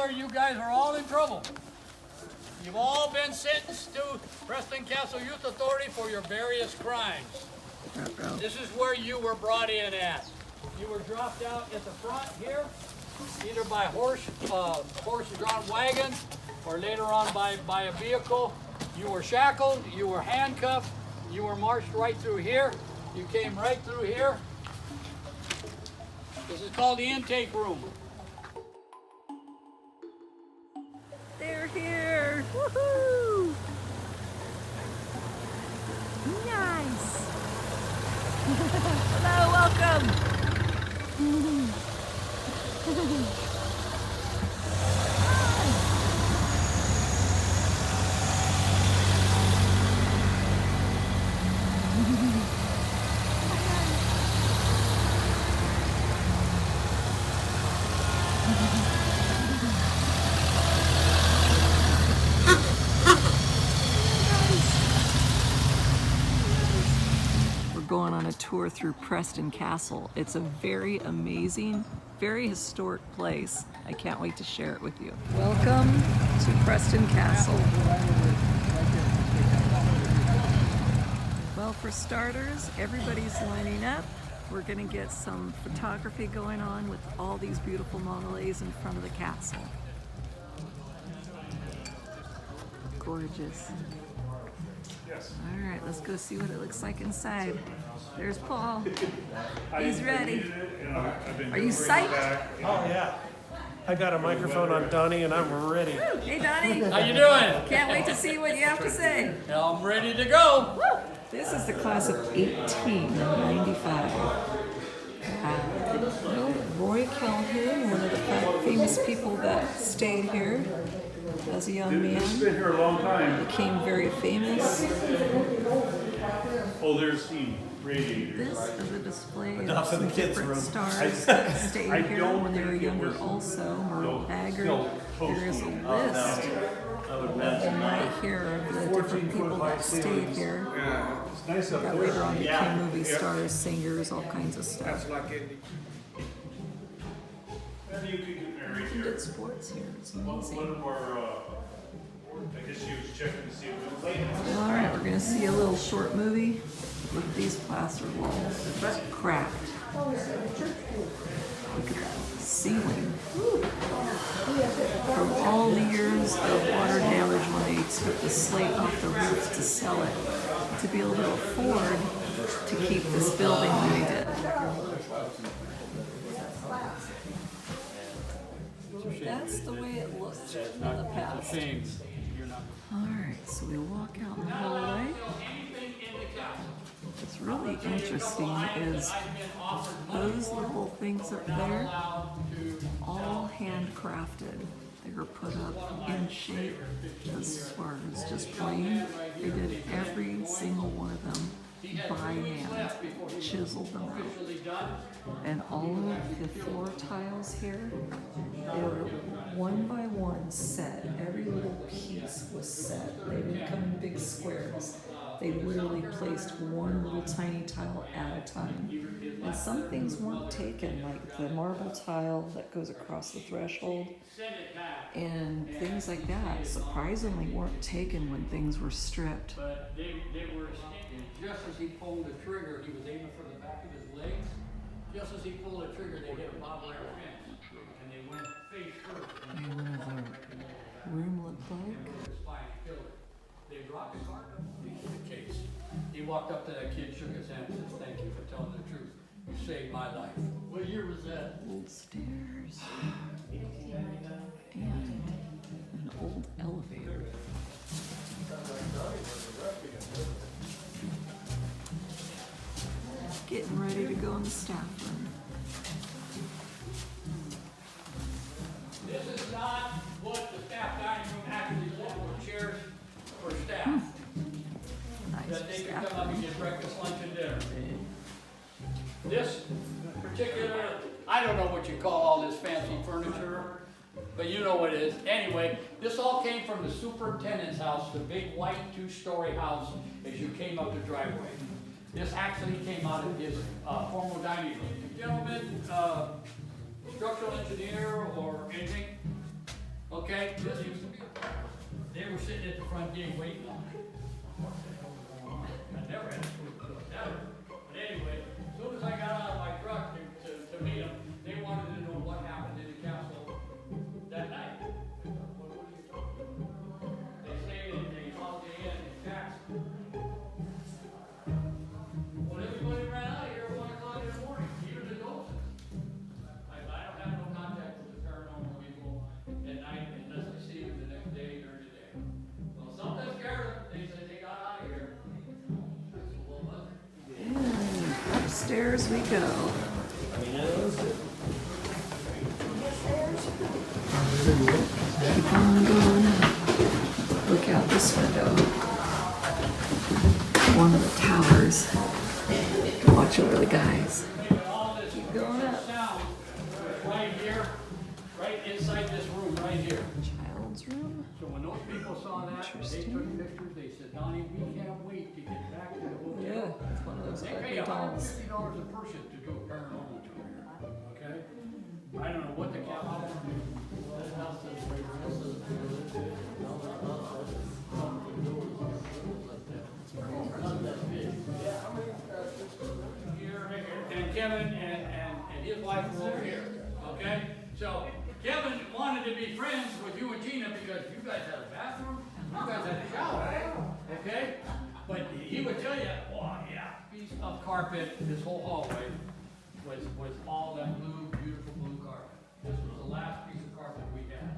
where you guys are all in trouble. You've all been sentenced to Preston Castle Youth Authority for your various crimes. This is where you were brought in at. You were dropped out at the front here, either by horse-drawn wagon, or later on by a vehicle. You were shackled, you were handcuffed, you were marched right through here. You came right through here. This is called the intake room. They're here! Woohoo! Nice! Hello, welcome! Going on a tour through Preston Castle. It's a very amazing, very historic place. I can't wait to share it with you. Welcome to Preston Castle. Well, for starters, everybody's lining up. We're gonna get some photography going on with all these beautiful monoliths in front of the castle. Gorgeous. All right, let's go see what it looks like inside. There's Paul. He's ready. Are you psyched? Oh yeah. I got a microphone on Donnie and I'm ready. Hey Donnie. How you doing? Can't wait to see what you have to say. I'm ready to go. Woo! This is the class of 1895. Roy Calhoun, one of the famous people that stayed here as a young man. He's been here a long time. Became very famous. Oh, there's the radiator. This is a display Enough of in the some kids' different room. stars that stayed I here don't when they were think it younger was- also. Merle Haggard. still There is a posted. list I would imagine right here of the different people that stayed here. It's nice up That there. later on became movie stars, singers, all kinds of stuff. And you could get married You here. did sports here. It's One amazing. of our, I guess she was checking to see if it was. All right, we're gonna see a little short movie with these plaster walls. Cracked. Look at that ceiling. From all the years of water damage when they took the slate off the roof to sell it, to be able to afford to keep this building when they did. That's the way it looked in the past. Shame. You're not. Alright, so we walk out in the hallway. What's really interesting is those little things up there, all handcrafted. They were put up in shape as far as just plain. They did every single one of them by hand, chiseled them out. And all of the floor tiles here, they were one by one set. Every little piece was set. They didn't come in big squares. They literally placed one little tiny tile at a time. And some things weren't taken, like the marble tile that goes across the threshold and things like that, surprisingly weren't taken when things were stripped. But they were, just as he pulled the trigger, he was aiming for the back of his legs. Just as he pulled the trigger, they hit a bobwire fence, and they went face first. And what does the room look like? They dropped the card, the case. He walked up to that kid, shook his hand, and says, "Thank you for telling the truth. You saved my life." What year was that? Old stairs and an old elevator. Getting ready to go in the staff room. This is not what the staff dining room actually was, were chairs for staff. Nice That they could staff come up and room. get breakfast, lunch, and dinner. This particular, I don't know what you call all this fancy furniture, but you know what it is. Anyway, this all came from the superintendent's house, the big white two-story house as you came up the driveway. This actually came out of his formal dining room. Gentlemen, structural engineer or anything? Okay, this used to be, they were sitting at the front gate waiting on me. I never had a clue, never. But anyway, as soon as I got out of my truck to meet them, they wanted to know what happened in the castle that night. What are you talking about? They stayed in the Holiday Inn in Jackson. Well, everybody ran out of here at 1 o'clock in the morning, even the adults. I don't have no contact with the paranormal people at night unless I see them the next day during the day. Well, something scared them. They said they got out of here. I said, well, what? And upstairs we go. Keep on going up. Look out this window. One of the towers. Watch over the guys. Keep going up. Sound right here, right inside this room, right here. Child's room. So when those people saw that, they took pictures. They said, Donnie, we can't wait to get back to the hotel. Yeah, it's one of those They ugly pay dolls. $150 a person to do a paranormal tour here. Okay? I don't know what the cap is. And Kevin and his wife were over here. Okay? So Kevin wanted to be friends with you and Gina because you guys had a bathroom, you guys had a shower. Okay? But he would tell you, oh yeah, piece of carpet, this whole hallway was all that blue, beautiful blue carpet. This was the last piece of carpet we had,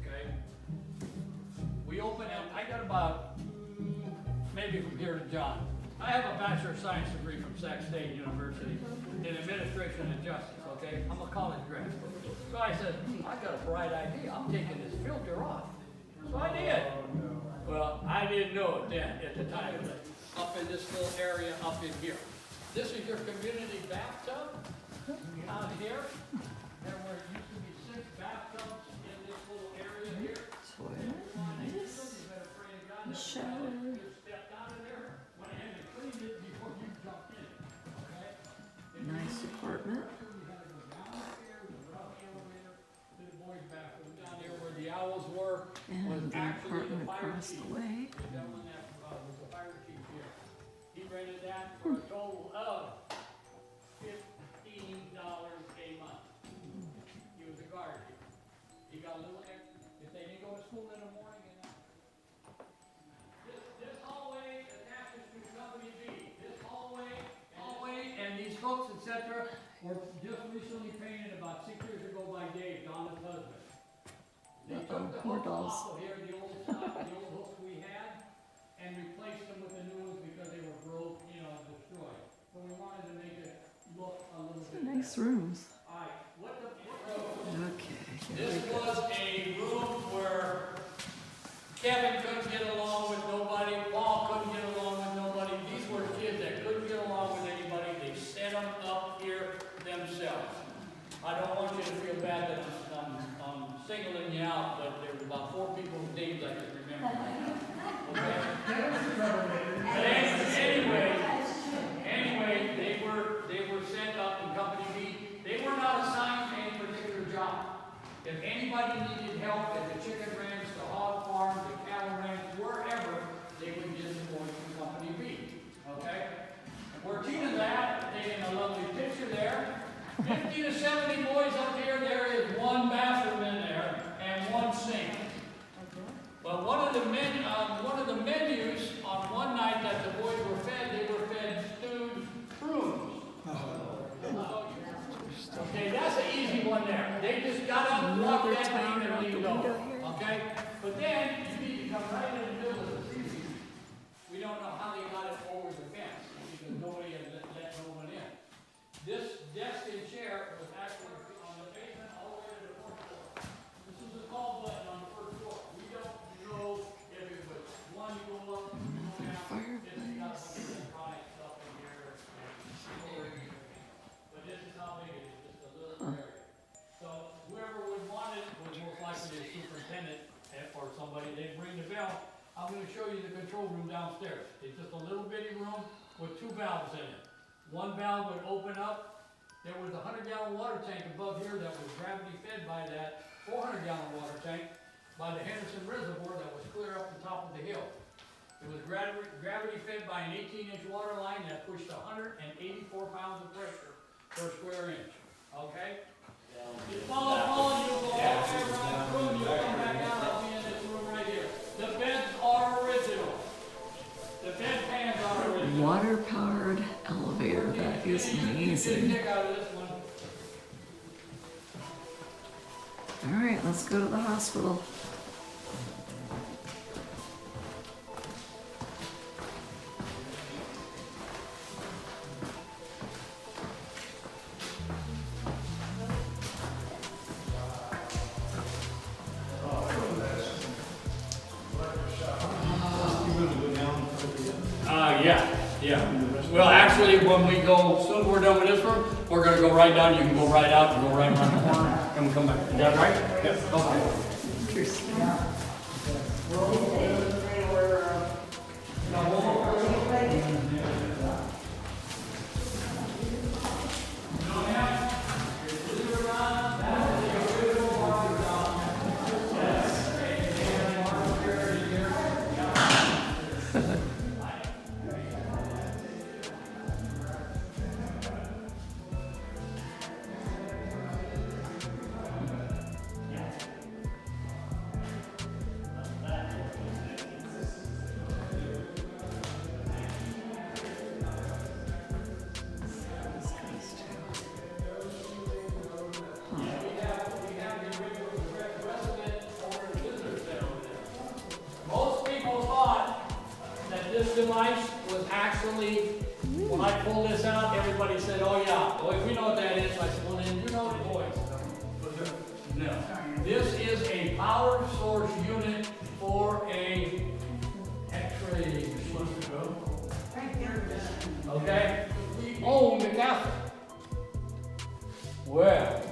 okay? We opened up, I got about, maybe from here to John. I have a Bachelor of Science degree from Sac State University in Administration and Justice, okay? I'm a college grad. So I said, I got a bright idea, I'm taking this filter off. So I did. Well, I didn't know it then, at the time, up in this little area up in here. This is your community bathtub out here. There were used to be 6 bathtubs in this little area here. Toilet, nice. The shower. You stepped out of there, went ahead and cleaned it before you jumped in, okay? Nice apartment. We had to go down the stairs, around the elevator, to the boys' bathroom, down there where the owls were. And the apartment across the way. The gentleman that was the fire chief here, he rented that for a total of $15 a month. He was a guard here. He got a little extra, if they didn't go to school in the morning and this hallway attaches to Company B. This hallway, and these hooks, etc., were just recently painted about 6 years ago by Dave, Donna's husband. They took the More hooks dolls. off of here, the old hooks we had, and replaced them with the new ones because they were broke, destroyed. So we wanted to make it look a little bit Nice better. rooms. Alright, Okay, here this we go. was a room where Kevin couldn't get along with nobody, Paul couldn't get along with nobody. These were kids that couldn't get along with anybody. They set them up here themselves. I don't want you to feel bad that I'm singling you out, but there were about 4 people whose names I can remember. Okay? But anyway, they were set up in Company B. They were not assigned to any particular job. If anybody needed help at the chicken ranch, the hog farm, the cattle ranch, wherever, they would get the boys from Company B. Okay? Where Tina's at, taking a lovely picture there. 50 to 70 boys up here, there is 1 bathroom in there and 1 sink. But one of the menus on one night that the boys were fed, they were fed stewed prunes. Okay, that's an easy one there. They just got up, walked that thing, and leaned over. Okay? But then, you need to come right in the middle of the season. We don't know how they got it over the fence, because nobody had let no one in. This desk and chair was actually on the basement all the way to the 4th floor. This is a call button on the 1st floor. We don't know if it was one you go up, you go down. It's got some electronic stuff in here. But this is how big it is, just a little area. So whoever would want it was most likely the superintendent or somebody. They'd ring the bell. I'm going to show you the control room downstairs. It's just a little bitty room with 2 valves in it. One valve would open up. There was a 100-gallon water tank above here that was gravity fed by that 400-gallon water tank. Jensen Reservoir that was clear up the top of the hill. It was gravity fed by an 18-inch water line that pushed 184 pounds of pressure per square inch. Okay? You follow Paul, you go all the way around the room, you come back out, I'll be in this room right here. The beds are original. The bed pans are original. Water-powered elevator, that is amazing. Take out of this one. All right, let's go to the hospital. Yeah. Well, actually, when we go, soon we're done with this room, we're gonna go right down, you can go right out and go right around the corner, and we'll come back. Is that right? Yes. Okay. Interesting. This device was actually, when I pulled this out, everybody said, oh yeah, boy, we know what that is. I said, well then you know the voice. No. This is a power source unit for a X-ray machine. Okay? We own the castle. Well,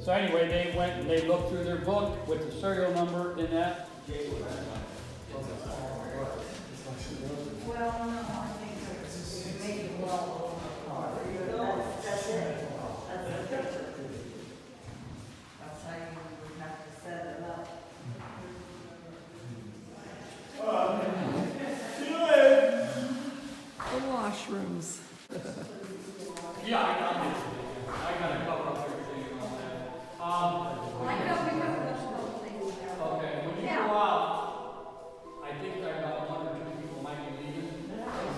so anyway, they went and they looked through their book with the serial number in that. Well, no, I think it's maybe well, that's it. That's how you would have to set it up. The washrooms. Yeah, I got a cover up everything and all that. I know we have a bunch of other things there. Okay, when you go out, I think I got one or two people might be leaving.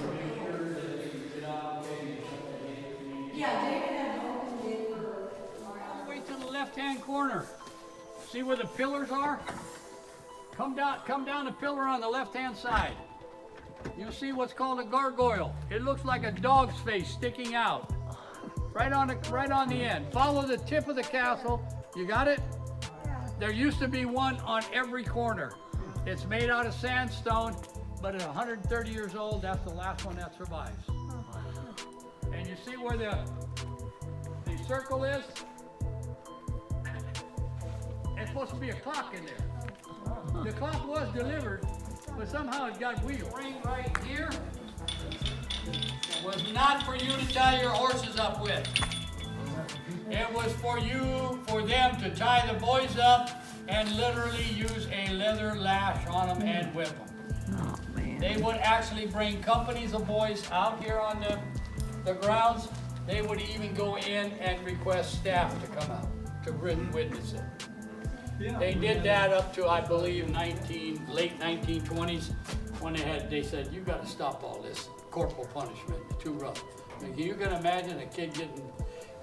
So make sure that they can get out, okay, and shut that gate if you need. Yeah, David had to open it for. All the way to the left-hand corner. See where the pillars are? Come down the pillar on the left-hand side. You'll see what's called a gargoyle. It looks like a dog's face sticking out. Right on the end. Follow the tip of the castle. You got it? There used to be one on every corner. It's made out of sandstone, but it's 130 years old. That's the last one that survives. And you see where the circle is? It's supposed to be a clock in there. The clock was delivered, but somehow it got wheeled. Ring right here was not for you to tie your horses up with. It was for them to tie the boys up and literally use a leather lash on them and whip them. Oh, man. They would actually bring companies of boys out here on the grounds. They would even go in and request staff to come out to witness it. They did that up to, I believe, late 1920s, when they said, you got to stop all this corporal punishment, too rough. Like, you can imagine a kid getting,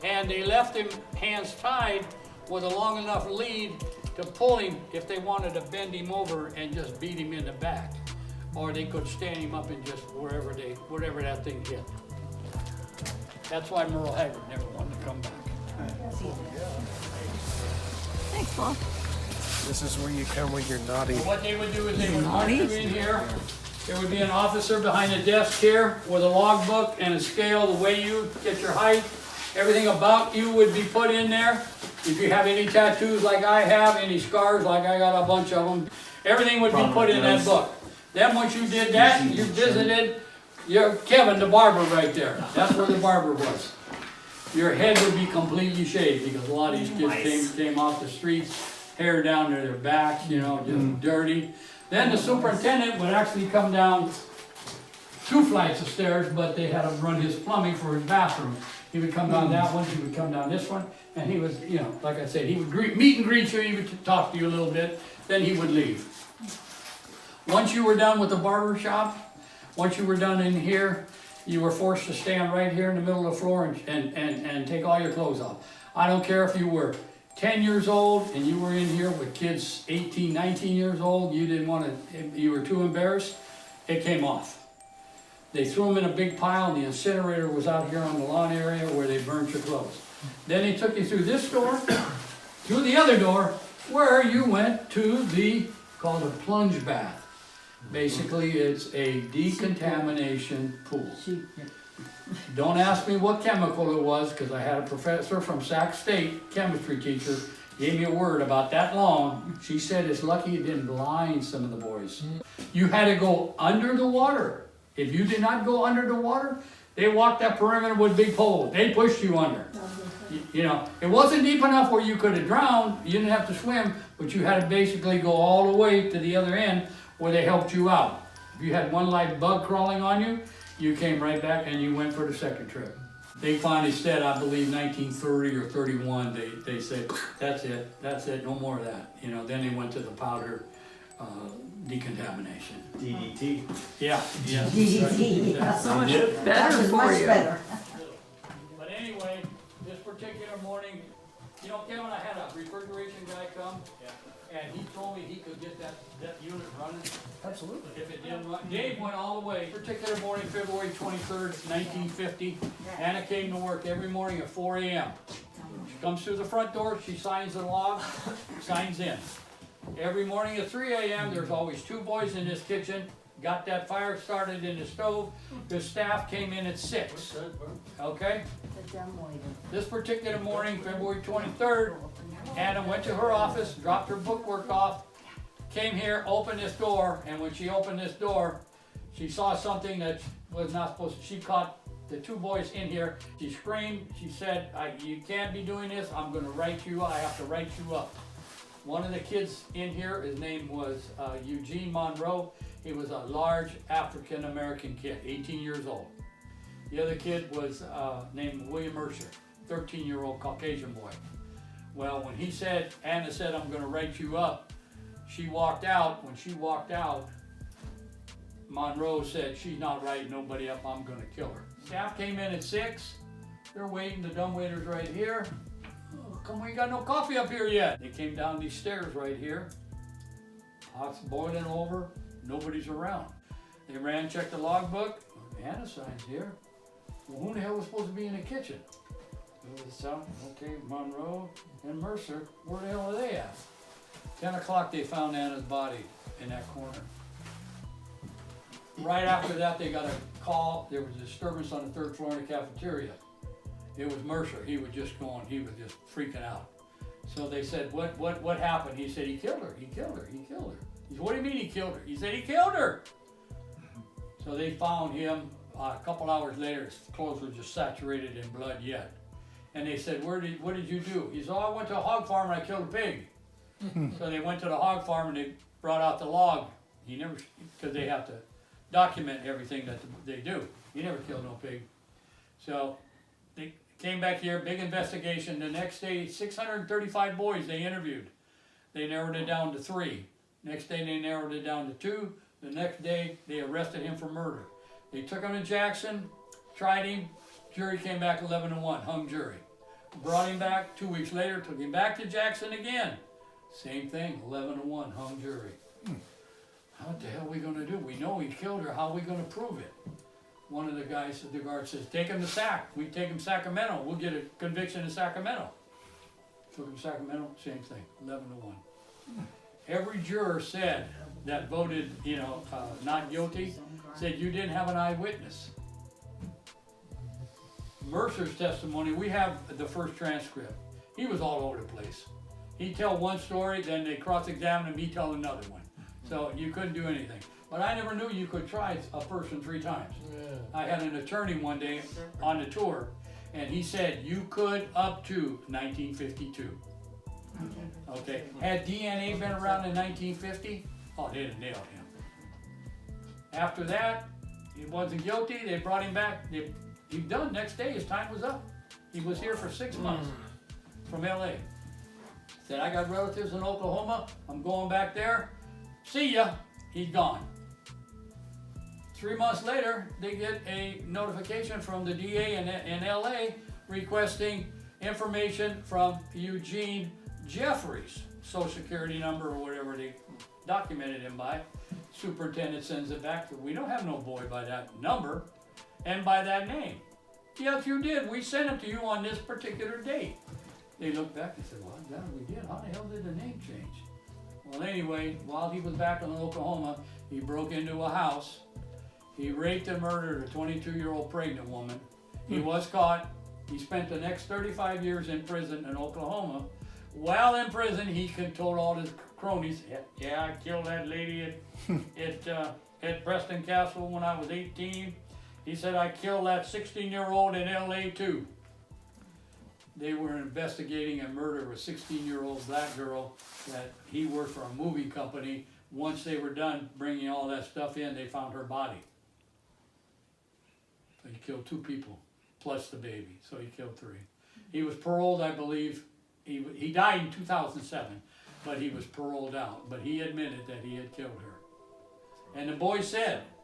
and they left him hands tied with a long enough lead to pull him if they wanted to bend him over and just beat him in the back. Or they could stand him up and just wherever that thing hit. That's why Merle Haggard never wanted to come back. Thanks, Paul. This is where you come when you're naughty. What they would do is they would punch Naughty? you in here. There would be an officer behind the desk here with a logbook and a scale, the way you get your height. Everything about you would be put in there. If you have any tattoos like I have, any scars like I got a bunch of them, everything would be put in that book. Then once you did that, you visited your Kevin, the barber right there. That's where the barber was. Your head would be completely shaved because a lot of these kids came off the streets hair down to their backs, you know, just dirty. Then the superintendent would actually come down 2 flights of stairs, but they had to run his plumbing for his bathroom. He would come down that one, he would come down this one, and he was, you know, like I said, he would meet and greet you, he would talk to you a little bit, then he would leave. Once you were done with the barber shop, once you were done in here, you were forced to stand right here in the middle of the floor and take all your clothes off. I don't care if you were 10 years old and you were in here with kids 18, 19 years old, you didn't want to, you were too embarrassed, it came off. They threw them in a big pile, and the incinerator was out here on the lawn area where they burned your clothes. Then they took you through this door, through the other door, where you went to the, called a plunge bath. Basically, it's a decontamination pool. Don't ask me what chemical it was, because I had a professor from Sac State, chemistry teacher, gave me a word about that long. She said it's lucky it didn't blind some of the boys. You had to go under the water. If you did not go under the water, they walked that perimeter with big poles. They pushed you under. You know, it wasn't deep enough where you could have drowned. You didn't have to swim, but you had to basically go all the way to the other end where they helped you out. If you had one live bug crawling on you, you came right back and you went for the second trip. They finally said, I believe 1930 or 31, they said, that's it, no more of that. You know, then they went to the powder decontamination. DDT. Yeah. DDT, yeah. So much Yeah. better for Much you. better. But anyway, this particular morning, you know, Kevin, I had a refrigeration guy come, and he told me he could get that unit running. Absolutely. If it didn't run, Dave went all the way. Particular morning, February 23rd, 1950. Anna came to work every morning at 4 a.m. She comes through the front door, she signs the log, signs in. Every morning at 3 a.m., there's always 2 boys in this kitchen, got that fire started in the stove. The staff came in at 6, okay? This particular morning, February 23rd, Anna went to her office, dropped her bookwork off, came here, opened this door, and when she opened this door, she saw something that was not supposed to. She caught the 2 boys in here. She screamed, she said, you can't be doing this, I'm gonna write you up, I have to write you up. One of the kids in here, his name was Eugene Monroe. He was a large African-American kid, 18 years old. The other kid was named William Mercer, 13-year-old Caucasian boy. Well, when he said, Anna said, I'm gonna write you up, she walked out. When she walked out, Monroe said, she's not writing nobody up, I'm gonna kill her. Staff came in at 6, they're waiting, the dumbwaiter's right here. Come, we ain't got no coffee up here yet. They came down these stairs right here. Pot's boiling over, nobody's around. They ran, checked the logbook. Anna signs here. Well, who the hell was supposed to be in the kitchen? It was okay, Monroe and Mercer. Where the hell are they at? 10 o'clock they found Anna's body in that corner. Right after that they got a call. There was a disturbance on the 3rd floor in the cafeteria. It was Mercer. He was just freaking out. So they said, what happened? He said, he killed her. He killed her. He killed her. He said, what do you mean he killed her? He said, he killed her. So they found him a couple hours later. His clothes were just saturated in blood yet. And they said, what did you do? He said, oh, I went to a hog farm and I killed a pig. So they went to the hog farm and they brought out the log. He never, because they have to document everything that they do. He never killed no pig. So they came back here, big investigation. The next day, 635 boys they interviewed. They narrowed it down to 3. Next day they narrowed it down to 2. The next day they arrested him for murder. They took him to Jackson, tried him. Jury came back 11-1, hung jury. Brought him back 2 weeks later, took him back to Jackson again. Same thing, 11-1, hung jury. What the hell are we gonna do? We know he killed her, how are we gonna prove it? One of the guys at the guard says, take him to Sac. We take him to Sacramento, we'll get a conviction in Sacramento. Took him to Sacramento, same thing, 11-1. Every juror said, that voted, not guilty, said you didn't have an eyewitness. Mercer's testimony, we have the first transcript. He was all over the place. He'd tell one story, then they cross-examine him, he'd tell another one. So you couldn't do anything. But I never knew you could try a person 3 times. Yeah. I had an attorney one day on the tour, and he said you could up to 1952. Okay, had DNA been around in 1950, oh, they'd have nailed him. After that, he wasn't guilty, they brought him back, he done, next day his time was up. He was here for 6 months from LA. Said, I got relatives in Oklahoma, I'm going back there, see ya, he's gone. 3 months later, they get a notification from the DA in LA requesting information from Eugene Jeffries' social security number or whatever they documented him by. Superintendent sends it back. We don't have no boy by that number and by that name. Yes, you did. We sent it to you on this particular date. They looked back and said, well, yeah, we did. How the hell did the name change? Well, anyway, while he was back in Oklahoma, he broke into a house. He raped and murdered a 22-year-old pregnant woman. He was caught. He spent the next 35 years in prison in Oklahoma. While in prison, he told all his cronies, yeah, I killed that lady at Preston Castle when I was 18. He said, I killed that 16-year-old in LA too. They were investigating a murder of a 16-year-old black girl that he worked for a moving company. Once they were done bringing all that stuff in, they found her body. So he killed 2 people, plus the baby, so he killed 3. He was paroled, I believe. He died in 2007, but he was paroled out. But he admitted that he had killed her. And the boy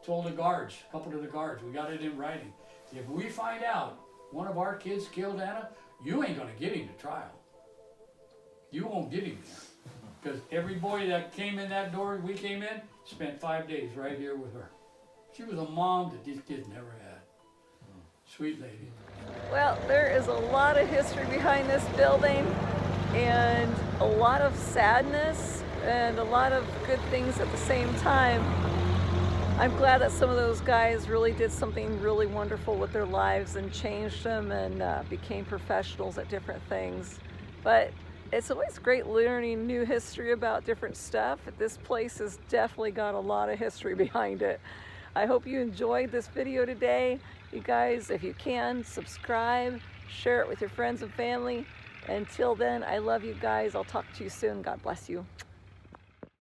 told the guards, a couple of the guards, we got it in writing, if we find out one of our kids killed Anna, you ain't gonna get him to trial. You won't get him there. Because every boy that came in that door we came in, spent 5 days right here with her. She was a mom that these kids never had. Sweet lady. Well, there is a lot of history behind this building and a lot of sadness and a lot of good things at the same time. I'm glad that some of those guys really did something really wonderful with their lives and changed them and became professionals at different things. But it's always great learning new history about different stuff. This place has definitely got a lot of history behind it. I hope you enjoyed this video today. You guys, if you can, subscribe, share it with your friends and family. Until then, I love you guys. I'll talk to you soon. God bless you.